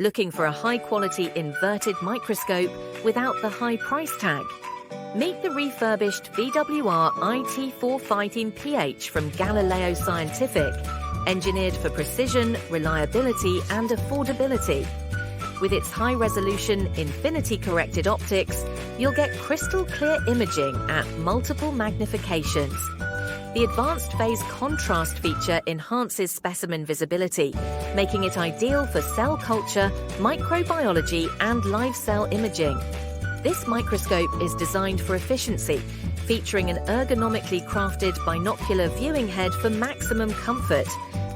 Looking for a high-quality inverted microscope without the high price tag? Meet the refurbished VWR IT415PH from Galileo Scientific, engineered for precision, reliability, and affordability. With its high-resolution, infinity-corrected optics, you'll get crystal-clear imaging at multiple magnifications. The advanced phase contrast feature enhances specimen visibility, making it ideal for cell culture, microbiology, and live cell imaging. This microscope is designed for efficiency, featuring an ergonomically crafted binocular viewing head for maximum comfort,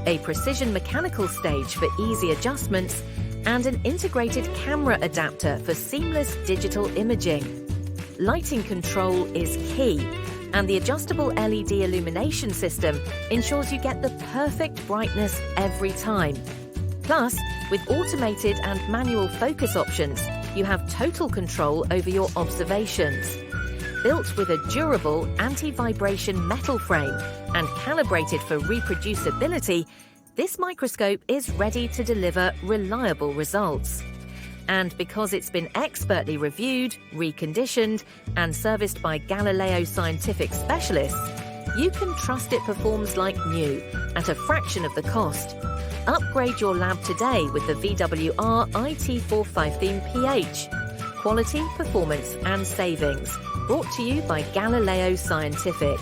a precision mechanical stage for easy adjustments, and an integrated camera adapter for seamless digital imaging. Lighting control is key, and the adjustable LED illumination system ensures you get the perfect brightness every time. Plus, with automated and manual focus options, you have total control over your observations. Built with a durable anti-vibration metal frame and calibrated for reproducibility, this microscope is ready to deliver reliable results. And because it's been expertly reviewed, reconditioned, and serviced by Galileo Scientific specialists, you can trust it performs like new at a fraction of the cost. Upgrade your lab today with the VWR IT415PH. Quality, performance, and savings. Brought to you by Galileo Scientific.